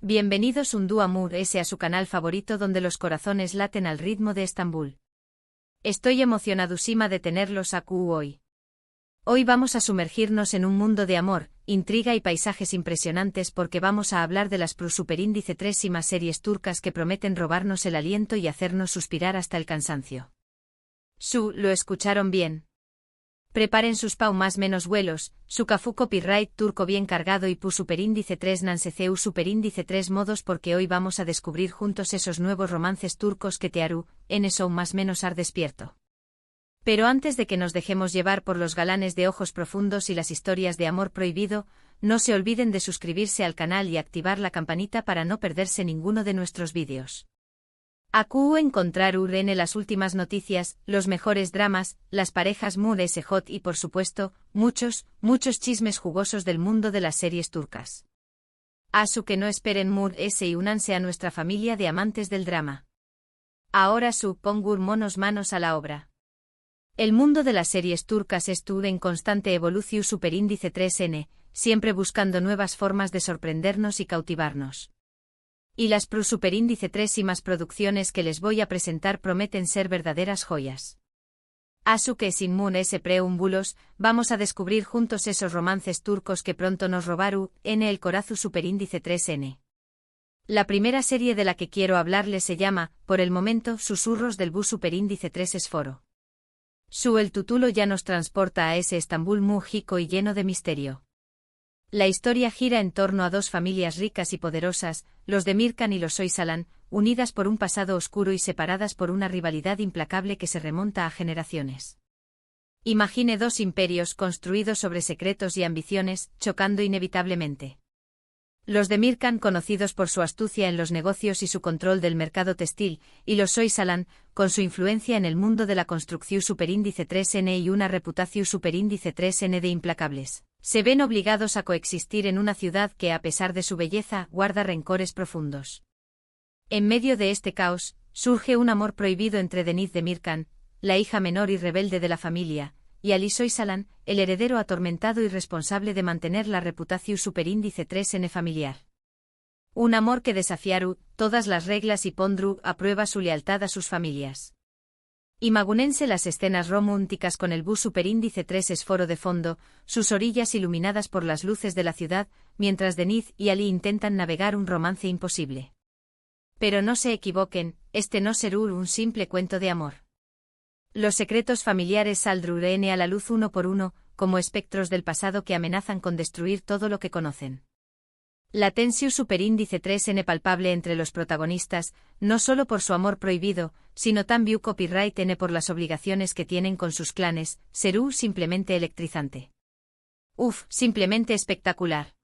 Bienvenidos un dúo Amur S a su canal favorito donde los corazones laten al ritmo de Estambul. Estoy emocionadísima de tenerlos aquí hoy. Hoy vamos a sumergirnos en un mundo de amor, intriga y paisajes impresionantes porque vamos a hablar de las superíndice 3 y más series turcas que prometen robarnos el aliento y hacernos suspirar hasta el cansancio. Lo escucharon bien. Preparen sus más menos vuelos, su cafú copyright turco bien cargado y superíndice 3 nanseceu superíndice 3 modos porque hoy vamos a descubrir juntos esos nuevos romances turcos que te harán, son más menos ar despierto. Pero antes de que nos dejemos llevar por los galanes de ojos profundos y las historias de amor prohibido, no se olviden de suscribirse al canal y activar la campanita para no perderse ninguno de nuestros vídeos. Aquí encontrar las últimas noticias, los mejores dramas, las parejas Mur S hot y por supuesto, muchos chismes jugosos del mundo de las series turcas. Que no esperen Mur S y únanse a nuestra familia de amantes del drama. Ahora pongur monos manos a la obra. El mundo de las series turcas estuvo en constante evolución superíndice 3N, siempre buscando nuevas formas de sorprendernos y cautivarnos. Y las superíndice 3 y más producciones que les voy a presentar prometen ser verdaderas joyas. Que sin Mur S preúmbulos, vamos a descubrir juntos esos romances turcos que pronto nos robaron el corazón superíndice 3N. La primera serie de la que quiero hablarles se llama, por el momento, Susurros del bus superíndice 3 esforo. El título ya nos transporta a ese Estambul mágico y lleno de misterio. La historia gira en torno a dos familias ricas y poderosas, los Demirkan y los Soysalan, unidas por un pasado oscuro y separadas por una rivalidad implacable que se remonta a generaciones. Imagine dos imperios construidos sobre secretos y ambiciones, chocando inevitablemente. Los Demirkan conocidos por su astucia en los negocios y su control del mercado textil, y los Soysalan, con su influencia en el mundo de la construcción superíndice 3N y una reputación superíndice 3N de implacables, se ven obligados a coexistir en una ciudad que a pesar de su belleza guarda rencores profundos. En medio de este caos, surge un amor prohibido entre Deniz Demirkan, la hija menor y rebelde de la familia, y Ali Soysalan, el heredero atormentado y responsable de mantener la reputación superíndice 3N familiar. Un amor que desafiaru todas las reglas y pondru a prueba su lealtad a sus familias. Imagúnense las escenas románticas con el bus superíndice 3 esforo de fondo, sus orillas iluminadas por las luces de la ciudad, mientras Deniz y Ali intentan navegar un romance imposible. Pero no se equivoquen, este no será un simple cuento de amor. Los secretos familiares saldrán a la luz uno por uno, como espectros del pasado que amenazan con destruir todo lo que conocen. La tensión superíndice 3N palpable entre los protagonistas, no solo por su amor prohibido, sino también copyright N por las obligaciones que tienen con sus clanes, será simplemente electrizante. Simplemente espectacular.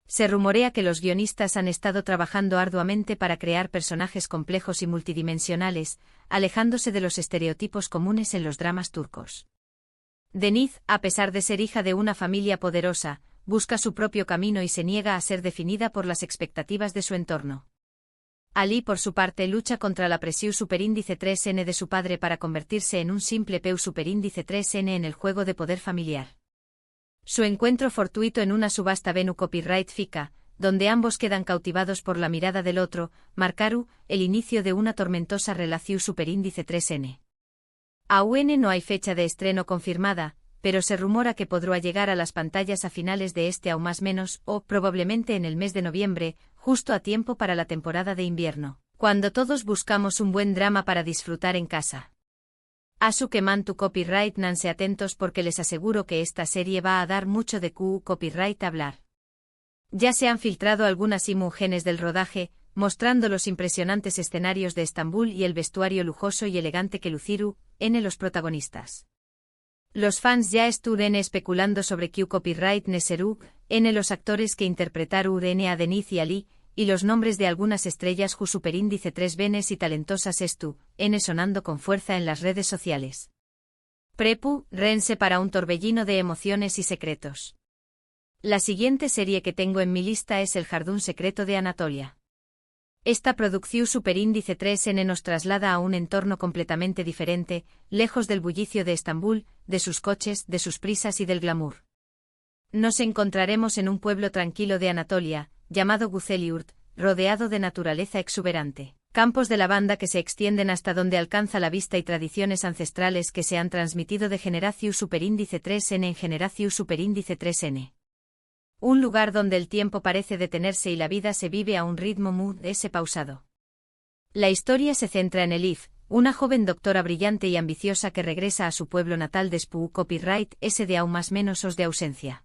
Se rumorea que los guionistas han estado trabajando arduamente para crear personajes complejos y multidimensionales, alejándose de los estereotipos comunes en los dramas turcos. Deniz, a pesar de ser hija de una familia poderosa, busca su propio camino y se niega a ser definida por las expectativas de su entorno. Ali, por su parte, lucha contra la presión superíndice 3N de su padre para convertirse en un simple peu superíndice 3N en el juego de poder familiar. Su encuentro fortuito en una subasta Venu copyright fica, donde ambos quedan cautivados por la mirada del otro, marcaru el inicio de una tormentosa relación superíndice 3N. Aún no hay fecha de estreno confirmada, pero se rumora que podrá llegar a las pantallas a finales de este o más menos, o probablemente en el mes de noviembre, justo a tiempo para la temporada de invierno, cuando todos buscamos un buen drama para disfrutar en casa. Que mantu copyright nanse atentos porque les aseguro que esta serie va a dar mucho de copyright hablar. Ya se han filtrado algunas imágenes del rodaje, mostrando los impresionantes escenarios de Estambul y el vestuario lujoso y elegante que luciru los protagonistas. Los fans ya estuvieron especulando sobre copyright neserú los actores que interpretaron a Deniz y Ali, y los nombres de algunas estrellas superíndice 3 venes y talentosas sonando con fuerza en las redes sociales. Rense para un torbellino de emociones y secretos. La siguiente serie que tengo en mi lista es El Jardín secreto de Anatolia. Esta producción superíndice 3N nos traslada a un entorno completamente diferente, lejos del bullicio de Estambul, de sus coches, de sus prisas y del glamour. Nos encontraremos en un pueblo tranquilo de Anatolia, llamado Güzelyurt, rodeado de naturaleza exuberante. Campos de lavanda que se extienden hasta donde alcanza la vista y tradiciones ancestrales que se han transmitido de Generatius superíndice 3n en Generatius superíndice 3n. Un lugar donde el tiempo parece detenerse y la vida se vive a un ritmo mood S pausado. La historia se centra en Elif, una joven doctora brillante y ambiciosa que regresa a su pueblo natal después copyright S de aún más menos os de ausencia.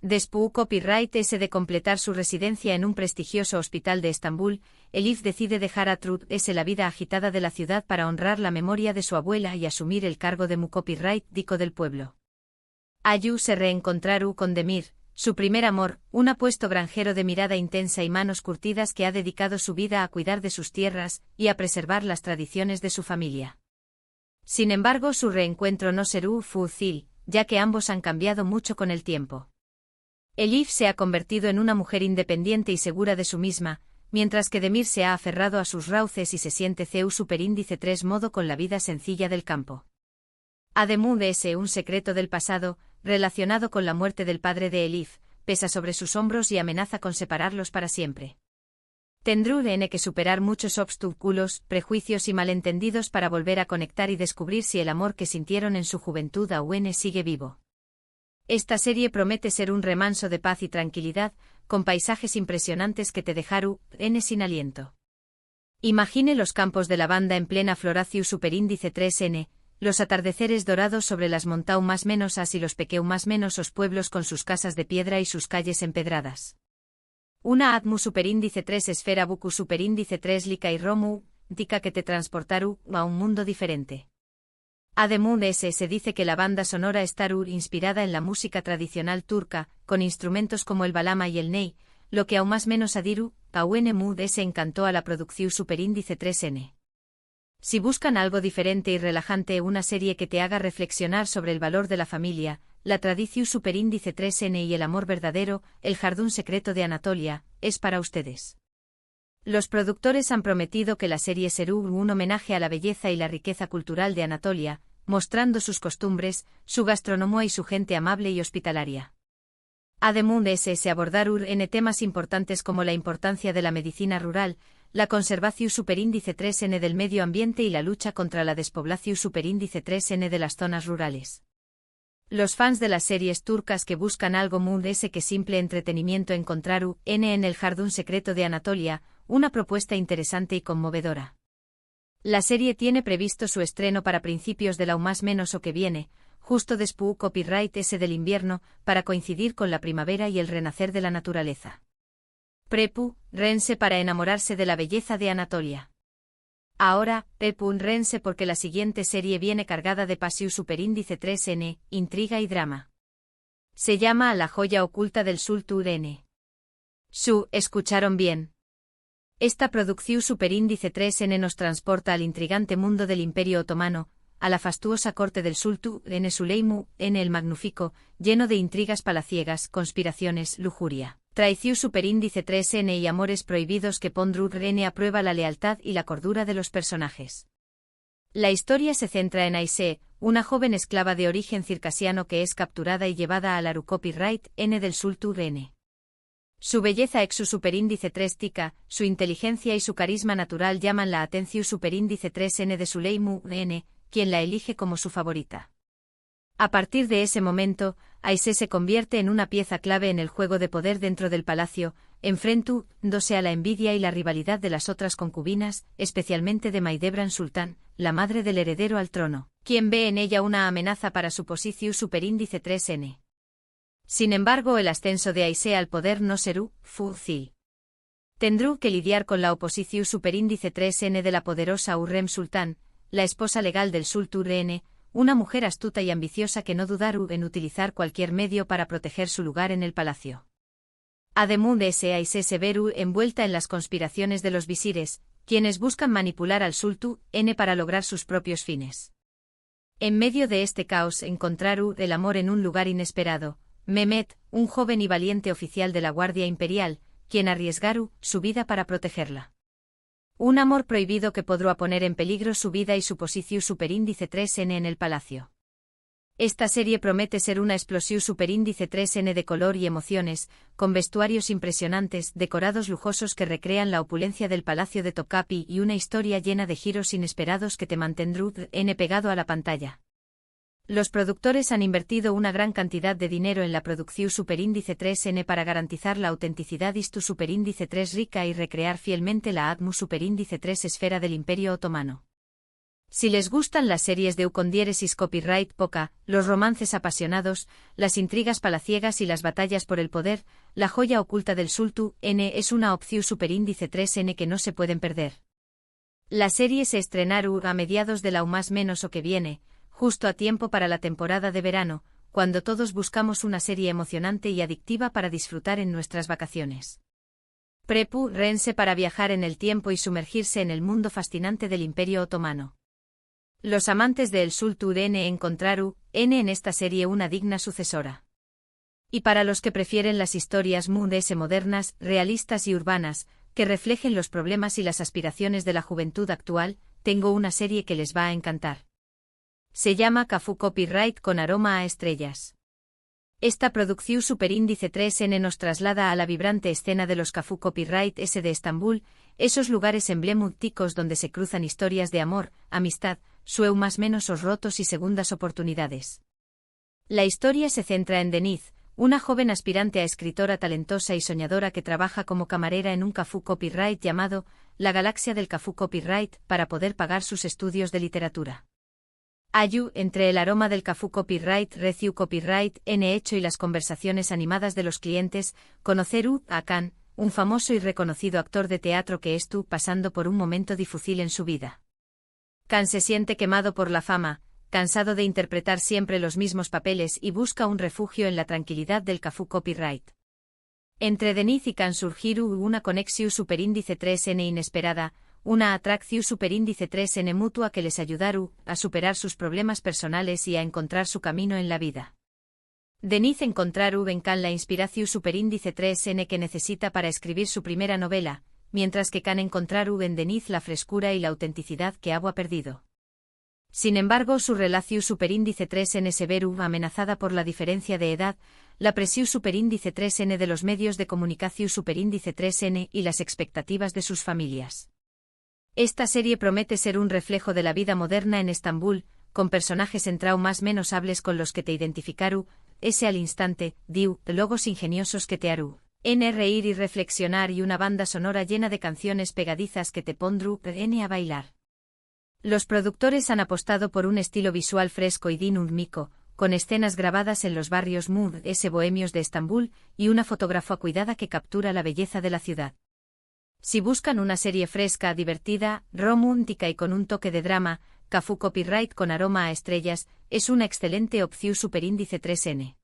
Después copyright S de completar su residencia en un prestigioso hospital de Estambul, Elif decide dejar a Truth S la vida agitada de la ciudad para honrar la memoria de su abuela y asumir el cargo de mu copyright dico del pueblo. Ayu se reencontraru con Demir, su primer amor, un apuesto granjero de mirada intensa y manos curtidas que ha dedicado su vida a cuidar de sus tierras y a preservar las tradiciones de su familia. Sin embargo, su reencuentro no será fácil, ya que ambos han cambiado mucho con el tiempo. Elif se ha convertido en una mujer independiente y segura de sí misma, mientras que Demir se ha aferrado a sus rauces y se siente CEU superíndice 3 modo con la vida sencilla del campo. Además de ese un secreto del pasado, relacionado con la muerte del padre de Elif, pesa sobre sus hombros y amenaza con separarlos para siempre. Tendrán que superar muchos obstáculos, prejuicios y malentendidos para volver a conectar y descubrir si el amor que sintieron en su juventud aún sigue vivo. Esta serie promete ser un remanso de paz y tranquilidad, con paisajes impresionantes que te dejaron sin aliento. Imagine los campos de lavanda en plena Floracius superíndice 3n, los atardeceres dorados sobre las montañas más menosas y los pequeños más menosos pueblos con sus casas de piedra y sus calles empedradas. Una atmu superíndice 3 esfera buku superíndice 3 lika y romu, tica que te transportaru a un mundo diferente. Además de ese se dice que la banda sonora está inspirada en la música tradicional turca, con instrumentos como el balama y el ney, lo que aún más menos adiru, aún se encantó a la producción superíndice 3n. Si buscan algo diferente y relajante, una serie que te haga reflexionar sobre el valor de la familia, la tradición superíndice 3n y el amor verdadero, el jardín secreto de Anatolia, es para ustedes. Los productores han prometido que la serie será un homenaje a la belleza y la riqueza cultural de Anatolia, mostrando sus costumbres, su gastronomía y su gente amable y hospitalaria. Además de ese se abordarán temas importantes como la importancia de la medicina rural, la conservación superíndice 3n del medio ambiente y la lucha contra la despoblación superíndice 3n de las zonas rurales. Los fans de las series turcas que buscan algo más que simple entretenimiento encontraron en el jardín secreto de Anatolia, una propuesta interesante y conmovedora. La serie tiene previsto su estreno para principios del aún más menos o que viene, justo después copyright S del invierno, para coincidir con la primavera y el renacer de la naturaleza. Prepárense para enamorarse de la belleza de Anatolia. Ahora, prepárense porque la siguiente serie viene cargada de pasión superíndice 3n, intriga y drama. Se llama La joya oculta del Sultur N. ¿Escucharon bien? Esta producción superíndice 3n nos transporta al intrigante mundo del Imperio Otomano, a la fastuosa corte del Sultur N Süleyman el Magnífico, lleno de intrigas palaciegas, conspiraciones, lujuria, traición superíndice 3n y amores prohibidos que pondrán a prueba la lealtad y la cordura de los personajes. La historia se centra en Aise, una joven esclava de origen circasiano que es capturada y llevada al Copyright N del Sultur N. Su belleza exu superíndice 3 tica, su inteligencia y su carisma natural llaman la atención superíndice 3n de Süleyman N, quien la elige como su favorita. A partir de ese momento, Aise se convierte en una pieza clave en el juego de poder dentro del palacio, enfrentándose a la envidia y la rivalidad de las otras concubinas, especialmente de Maidebran Sultán, la madre del heredero al trono, quien ve en ella una amenaza para su posición superíndice 3n. Sin embargo, el ascenso de Aise al poder no será fácil. Tendrá que lidiar con la oposición superíndice 3n de la poderosa Hurrem Sultán, la esposa legal del Sultur N, una mujer astuta y ambiciosa que no dudará en utilizar cualquier medio para proteger su lugar en el palacio. Además de ese, Aise se verá envuelta en las conspiraciones de los visires, quienes buscan manipular al Sultur N para lograr sus propios fines. En medio de este caos encontrará el amor en un lugar inesperado. Mehmet, un joven y valiente oficial de la Guardia Imperial, quien arriesgará su vida para protegerla. Un amor prohibido que podrá poner en peligro su vida y su posición superíndice 3n en el palacio. Esta serie promete ser una explosión superíndice 3N de color y emociones, con vestuarios impresionantes, decorados lujosos que recrean la opulencia del Palacio de Topkapi y una historia llena de giros inesperados que te mantendrán pegado a la pantalla. Los productores han invertido una gran cantidad de dinero en la producción superíndice 3N para garantizar la autenticidad y su superíndice 3 rica y recrear fielmente la atmósfera superíndice 3 esfera del Imperio Otomano. Si les gustan las series de con diéresis copyright poca, los romances apasionados, las intrigas palaciegas y las batallas por el poder, la joya oculta del Sultu N es una opción superíndice 3N que no se pueden perder. La serie se estrenará a mediados de la más menos o que viene, justo a tiempo para la temporada de verano, cuando todos buscamos una serie emocionante y adictiva para disfrutar en nuestras vacaciones. Prepárense para viajar en el tiempo y sumergirse en el mundo fascinante del Imperio Otomano. Los amantes de El Sultu N encontraron en esta serie una digna sucesora. Y para los que prefieren las historias modernas, realistas y urbanas, que reflejen los problemas y las aspiraciones de la juventud actual, tengo una serie que les va a encantar. Se llama Kafú Copyright con aroma a estrellas. Esta producción superíndice 3N nos traslada a la vibrante escena de los Kafú Copyright S de Estambul, esos lugares emblemáticos donde se cruzan historias de amor, amistad, más menos os rotos y segundas oportunidades. La historia se centra en Denise, una joven aspirante a escritora talentosa y soñadora que trabaja como camarera en un Kafú Copyright llamado La Galaxia del Kafú Copyright para poder pagar sus estudios de literatura. Entre el aroma del Kafú Copyright, Reciu Copyright, N hecho y las conversaciones animadas de los clientes, conocer a Khan, un famoso y reconocido actor de teatro que estuvo pasando por un momento difícil en su vida. Khan se siente quemado por la fama, cansado de interpretar siempre los mismos papeles y busca un refugio en la tranquilidad del Kafú Copyright. Entre Denise y Khan surgió una conexión superíndice 3N inesperada, una atracción superíndice 3N mutua que les ayudará a superar sus problemas personales y a encontrar su camino en la vida. Denise encontrará en Khan la inspiración superíndice 3N que necesita para escribir su primera novela, mientras que Khan encontrará en Denise la frescura y la autenticidad que había perdido. Sin embargo, su relación superíndice 3N se verá amenazada por la diferencia de edad, la presión superíndice 3N de los medios de comunicación superíndice 3N y las expectativas de sus familias. Esta serie promete ser un reflejo de la vida moderna en Estambul, con personajes más menos hables con los que te identificaru, ese al instante, logos ingeniosos que te harú reír y reflexionar y una banda sonora llena de canciones pegadizas que te pondrú a bailar. Los productores han apostado por un estilo visual fresco y dinámico, con escenas grabadas en los barrios bohemios de Estambul y una fotografía cuidada que captura la belleza de la ciudad. Si buscan una serie fresca, divertida, romántica y con un toque de drama, Kafú Copyright con aroma a estrellas es una excelente opción superíndice 3N.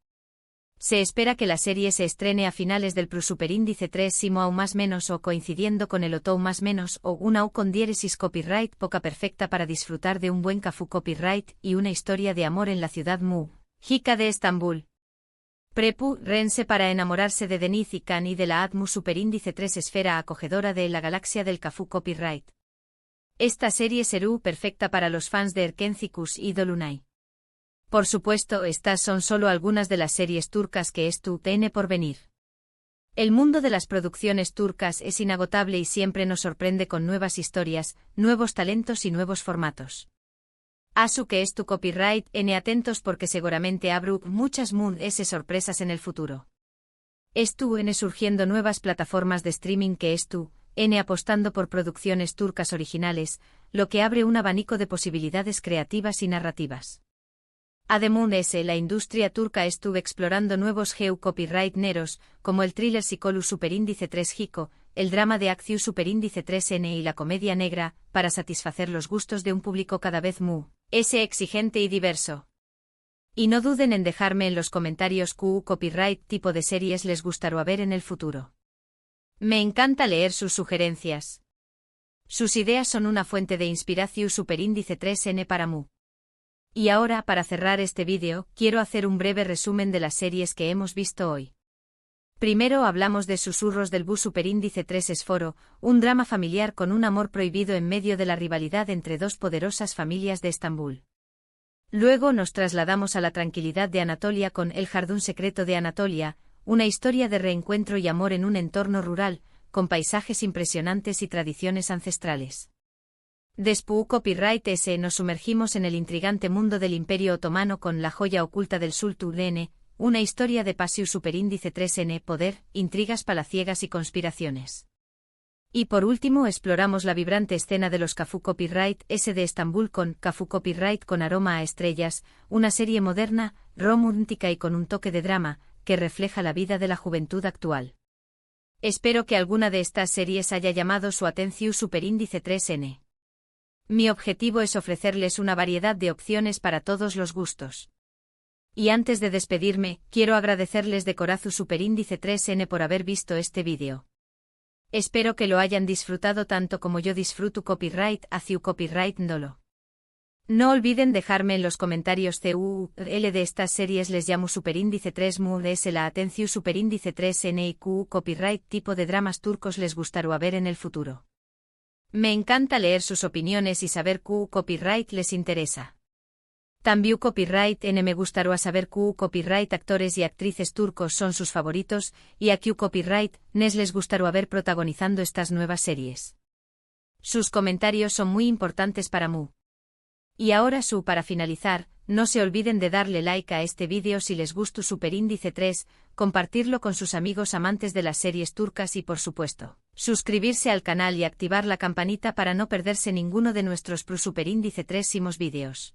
Se espera que la serie se estrene a finales del superíndice 3 simo au más menos o coincidiendo con el otou más menos o una u con diéresis copyright poca perfecta para disfrutar de un buen Kafú Copyright y una historia de amor en la ciudad mágica de Estambul. Prepárense para enamorarse de Denise y Khan y de la atmósfera superíndice 3 esfera acogedora de la galaxia del Kafú Copyright. Esta serie será perfecta para los fans de Erkencikus y Dolunay. Por supuesto, estas son solo algunas de las series turcas que tiene por venir. El mundo de las producciones turcas es inagotable y siempre nos sorprende con nuevas historias, nuevos talentos y nuevos formatos. Asu que copyright atentos porque seguramente habrá muchas sorpresas en el futuro. Surgiendo nuevas plataformas de streaming que apostando por producciones turcas originales, lo que abre un abanico de posibilidades creativas y narrativas. Además, la industria turca estuvo explorando nuevos copyright neros, como el thriller psicológico superíndice 3 Hiko, el drama de acción superíndice 3N y la comedia negra, para satisfacer los gustos de un público cada vez exigente y diverso. Y no duden en dejarme en los comentarios qué copyright tipo de series les gustará ver en el futuro. Me encanta leer sus sugerencias. Sus ideas son una fuente de inspiración superíndice 3N para mu. Y ahora, para cerrar este vídeo, quiero hacer un breve resumen de las series que hemos visto hoy. Primero hablamos de Susurros del Bus superíndice 3 Esforo, un drama familiar con un amor prohibido en medio de la rivalidad entre dos poderosas familias de Estambul. Luego nos trasladamos a la tranquilidad de Anatolia con El jardín secreto de Anatolia, una historia de reencuentro y amor en un entorno rural, con paisajes impresionantes y tradiciones ancestrales. Después Copyright S nos sumergimos en el intrigante mundo del Imperio Otomano con La joya oculta del Sultan N, una historia de Pasiu Superíndice 3N, poder, intrigas palaciegas y conspiraciones. Y por último exploramos la vibrante escena de los Cafu Copyright S de Estambul con Cafu Copyright con aroma a estrellas, una serie moderna, romántica y con un toque de drama, que refleja la vida de la juventud actual. Espero que alguna de estas series haya llamado su atención Superíndice 3N. Mi objetivo es ofrecerles una variedad de opciones para todos los gustos. Y antes de despedirme, quiero agradecerles de corazón Superíndice 3N por haber visto este vídeo. Espero que lo hayan disfrutado tanto como yo disfruto Copyright hacia Copyright Ndolo. No olviden dejarme en los comentarios CUL de estas series les llamo Superíndice 3 MUL S la atención Superíndice 3N y Q Copyright tipo de dramas turcos les gustará ver en el futuro. Me encanta leer sus opiniones y saber Q Copyright les interesa. También Copyright N me gustaría saber Q Copyright actores y actrices turcos son sus favoritos, y a Q Copyright Nes les gustaría ver protagonizando estas nuevas series. Sus comentarios son muy importantes para mí. Y ahora para finalizar, no se olviden de darle like a este vídeo si les gustó Superíndice 3, compartirlo con sus amigos amantes de las series turcas y por supuesto, suscribirse al canal y activar la campanita para no perderse ninguno de nuestros Superíndice 3 vídeos.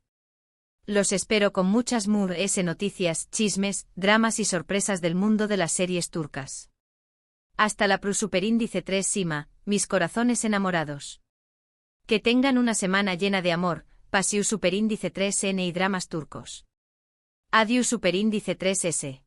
Los espero con muchas noticias, chismes, dramas y sorpresas del mundo de las series turcas. Hasta la Superíndice 3 mis corazones enamorados. Que tengan una semana llena de amor, Pasiu Superíndice 3N y dramas turcos. Adiós Superíndice 3S.